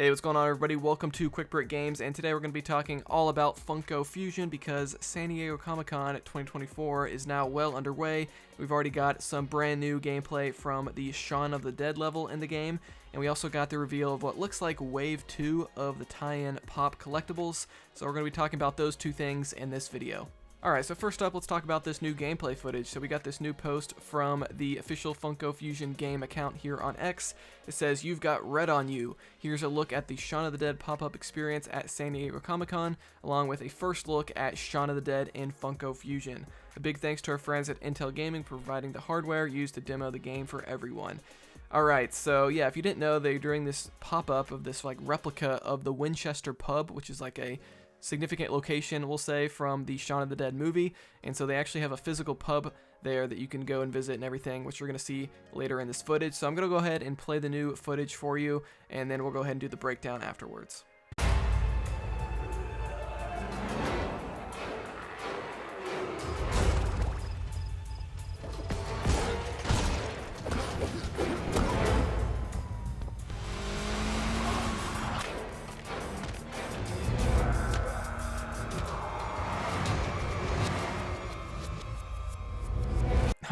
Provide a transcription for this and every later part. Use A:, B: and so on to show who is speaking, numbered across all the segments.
A: Hey, what's going on, everybody? Welcome to Quick Break Games, and today we're going to be talking all about Funko Fusion because San Diego Comic-Con 2024 is now well underway. We've already got some brand new gameplay from the Shaun of the Dead level in the game, and we also got the reveal of what looks like Wave 2 of the tie-in Pop Collectibles, so we're going to be talking about those two things in this video. Alright, so first up, let's talk about this new gameplay footage. So we got this new post from the official Funko Fusion game account here on X. It says, "You've got red on you. Here's a look at the Shaun of the Dead pop-up experience at San Diego Comic-Con, along with a first look at Shaun of the Dead in Funko Fusion. A big thanks to our friends at Intel Gaming for providing the hardware used to demo the game for everyone." Alright, so yeah, if you didn't know, they're doing this pop-up of this like replica of the Winchester pub, which is like a significant location, we'll say, from the Shaun of the Dead movie, and so they actually have a physical pub there that you can go and visit and everything, which you're going to see later in this footage. So I'm going to go ahead and play the new footage for you, and then we'll go ahead and do the breakdown afterwards.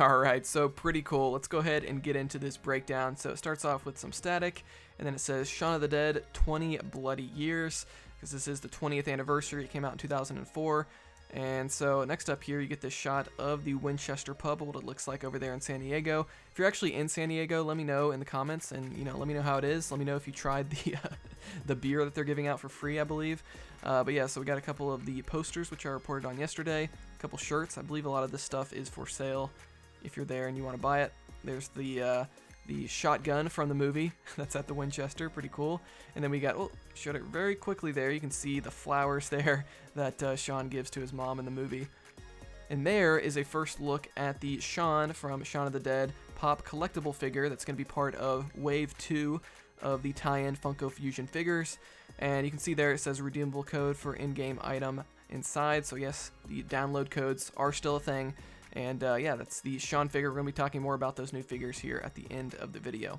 A: Alright, so pretty cool. Let's go ahead and get into this breakdown. So it starts off with some static, and then it says Shaun of the Dead 20 bloody years, because this is the 20th anniversary. It came out in 2004. And so next up here, you get this shot of the Winchester pub, what it looks like over there in San Diego. If you're actually in San Diego, let me know in the comments, and let me know how it is. Let me know if you tried the the beer that they're giving out for free, I believe. But yeah, so we got a couple of the posters, which I reported on yesterday. A couple shirts. I believe a lot of this stuff is for sale if you're there and you want to buy it. There's the shotgun from the movie that's at the Winchester, pretty cool. And then we got, oh, showed it very quickly there. You can see the flowers there that Shaun gives to his mom in the movie. And there is a first look at the Shaun from Shaun of the Dead Pop collectible figure that's going to be part of Wave 2 of the tie-in Funko Fusion figures. And you can see there it says redeemable code for in-game item inside. So yes, the download codes are still a thing. And yeah, that's the Shaun figure. We're going to be talking more about those new figures here at the end of the video.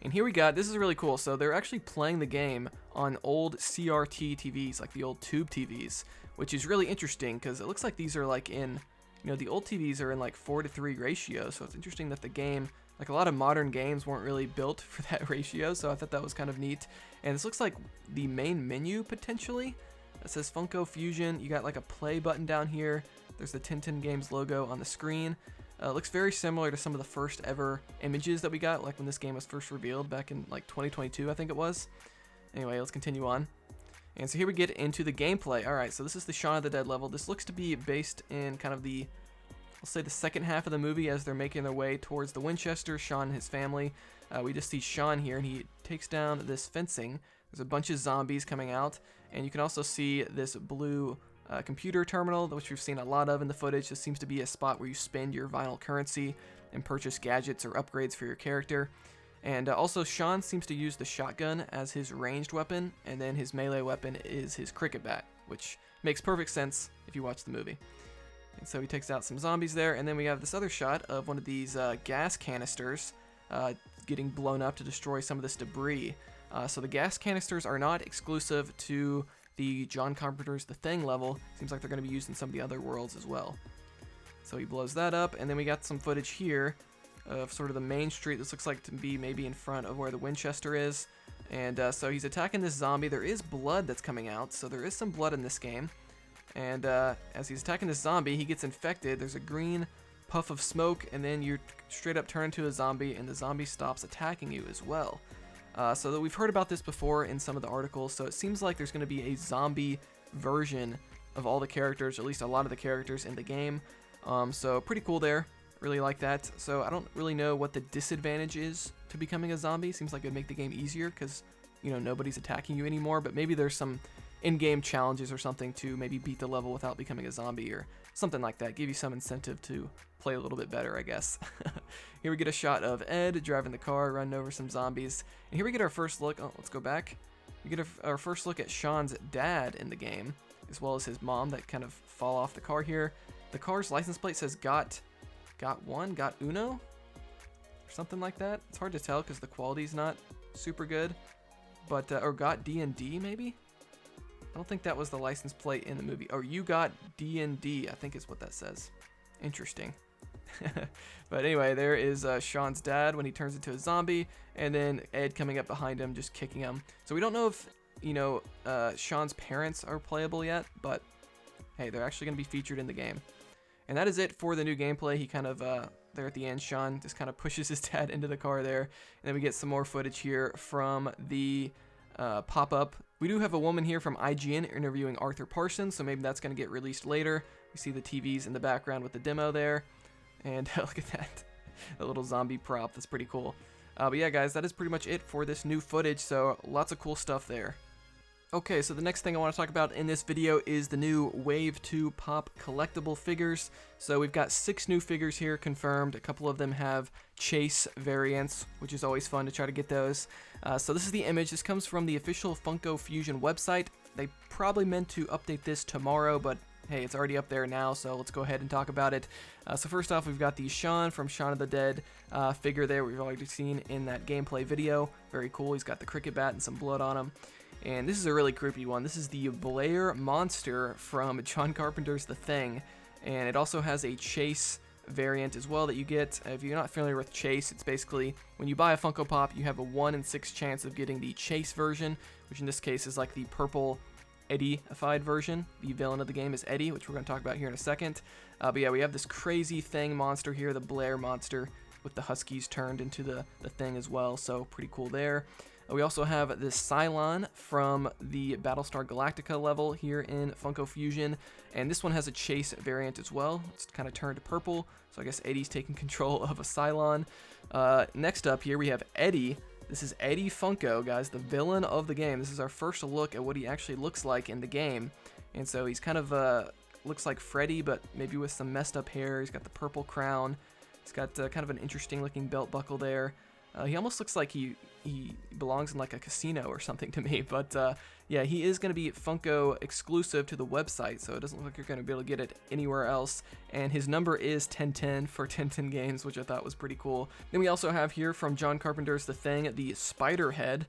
A: And here we got, this is really cool. So they're actually playing the game on old CRT TVs, like the old tube TVs, which is really interesting because it looks like these are like in, the old TVs are in like 4:3 ratio. So it's interesting that the game, like a lot of modern games, weren't really built for that ratio. So I thought that was kind of neat. And this looks like the main menu potentially. It says Funko Fusion. You got like a play button down here. There's the Tintin Games logo on the screen. It looks very similar to some of the first ever images that we got, like when this game was first revealed back in like 2022, I think it was. Anyway, let's continue on. And so here we get into the gameplay. Alright, so this is the Shaun of the Dead level. This looks to be based in kind of the, let's say, the second half of the movie as they're making their way towards the Winchester, Shaun and his family. We just see Shaun here, and he takes down this fencing. There's a bunch of zombies coming out, and you can also see this blue computer terminal, which we've seen a lot of in the footage. This seems to be a spot where you spend your vinyl currency and purchase gadgets or upgrades for your character. And also Shaun seems to use the shotgun as his ranged weapon, and then his melee weapon is his cricket bat, which makes perfect sense if you watch the movie. And so he takes out some zombies there, and then we have this other shot of one of these gas canisters getting blown up to destroy some of this debris. So the gas canisters are not exclusive to the John Carpenter's The Thing level. Seems like they're going to be used in some of the other worlds as well. So he blows that up, and then we got some footage here of sort of the main street. This looks like to be maybe in front of where the Winchester is. And so he's attacking this zombie. There is blood that's coming out, so there is some blood in this game. And as he's attacking this zombie, he gets infected. There's a green puff of smoke, and then you straight up turn into a zombie, and the zombie stops attacking you as well. So that we've heard about this before in some of the articles, so it seems like there's going to be a zombie version of all the characters, or at least a lot of the characters in the game. So pretty cool there. Really like that. So I don't really know what the disadvantage is to becoming a zombie. Seems like it would make the game easier because, nobody's attacking you anymore, but maybe there's some in-game challenges or something to maybe beat the level without becoming a zombie or something like that. Give you some incentive to play a little bit better, I guess. Here we get a shot of Ed driving the car, running over some zombies. And here we get our first look. Oh, let's go back. We get our first look at Shaun's dad in the game, as well as his mom that kind of fall off the car here. The car's license plate says got uno? Or something like that. It's hard to tell because the quality's not super good. but or got D&D maybe. I don't think that was the license plate in the movie. Oh, you got D&D, I think is what that says. Interesting. But anyway, there is Shaun's dad when he turns into a zombie, and then Ed coming up behind him, just kicking him. So we don't know if, you know, Shaun's parents are playable yet, but hey, they're actually going to be featured in the game. And that is it for the new gameplay. He kind of, there at the end, Shaun just kind of pushes his dad into the car there. And then we get some more footage here from the pop-up. We do have a woman here from IGN interviewing Arthur Parsons, so maybe that's going to get released later. We see the TVs in the background with the demo there. And look at that, the little zombie prop. That's pretty cool. But yeah, guys, that is pretty much it for this new footage. So lots of cool stuff there. Okay, so the next thing I want to talk about in this video is the new Wave 2 Pop collectible figures. So we've got 6 new figures here confirmed. A couple of them have Chase variants, which is always fun to try to get those. So this is the image. This comes from the official Funko Fusion website. They probably meant to update this tomorrow, but hey, it's already up there now, so let's go ahead and talk about it. So first off, we've got the Shaun from Shaun of the Dead figure there we've already seen in that gameplay video. Very cool. He's got the cricket bat and some blood on him. And this is a really creepy one. This is the Blair monster from John Carpenter's The Thing. And it also has a Chase variant as well that you get. If you're not familiar with Chase, it's basically when you buy a Funko Pop, you have a 1 in 6 chance of getting the Chase version, which in this case is like the purple Eddy-ified version. The villain of the game is Eddy, which we're going to talk about here in a second. But yeah, we have this crazy Thing monster here, the Blair monster, with the Huskies turned into the Thing as well, so pretty cool there. We also have this Cylon from the Battlestar Galactica level here in Funko Fusion, and this one has a Chase variant as well. It's kind of turned purple, so I guess Eddy's taking control of a Cylon. Next up here we have Eddy. This is Eddy Funko, guys, the villain of the game. This is our first look at what he actually looks like in the game, and so he's kind of looks like Freddy, but maybe with some messed up hair. He's got the purple crown. He's got kind of an interesting looking belt buckle there. He almost looks like he belongs in like a casino or something to me, but yeah, he is going to be Funko exclusive to the website, so it doesn't look like you're going to be able to get it anywhere else, and his number is 1010 for 1010 games, which I thought was pretty cool. Then we also have here from John Carpenter's The Thing, the Spider Head.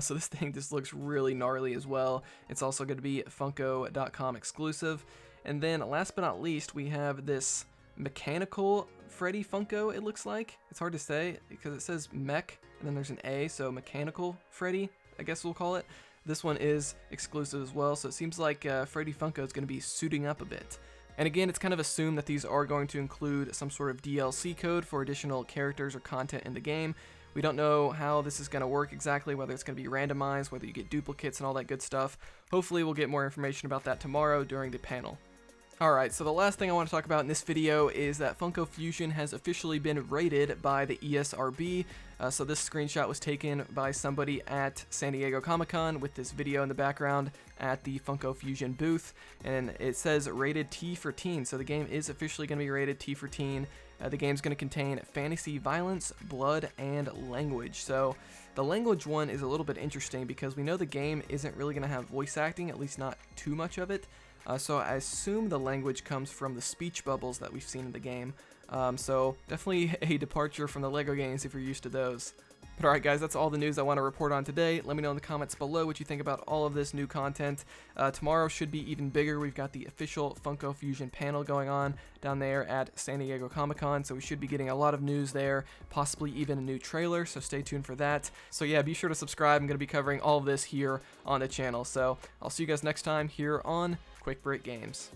A: So this thing just looks really gnarly as well. It's also going to be Funko.com exclusive. And then last but not least, we have this mechanical Freddy Funko, it looks like. It's hard to say because it says mech and then there's an A, so mechanical Freddy, I guess we'll call it. This one is exclusive as well, so it seems like Freddy Funko is going to be suiting up a bit. And again, it's kind of assumed that these are going to include some sort of DLC code for additional characters or content in the game. We don't know how this is going to work exactly, whether it's going to be randomized, whether you get duplicates and all that good stuff. Hopefully we'll get more information about that tomorrow during the panel. Alright, so the last thing I want to talk about in this video is that Funko Fusion has officially been rated by the ESRB. So this screenshot was taken by somebody at San Diego Comic-Con with this video in the background at the Funko Fusion booth, and it says rated T for teen, so the game is officially going to be rated T for teen. The game's going to contain fantasy violence, blood, and language. So the language one is a little bit interesting because we know the game isn't really going to have voice acting, at least not too much of it. So I assume the language comes from the speech bubbles that we've seen in the game. So definitely a departure from the LEGO games if you're used to those. But alright guys, that's all the news I want to report on today. Let me know in the comments below what you think about all of this new content. Tomorrow should be even bigger. We've got the official Funko Fusion panel going on down there at San Diego Comic-Con, so we should be getting a lot of news there, possibly even a new trailer, so stay tuned for that. So yeah, be sure to subscribe. I'm going to be covering all of this here on the channel. So I'll see you guys next time here on Quick Break Games.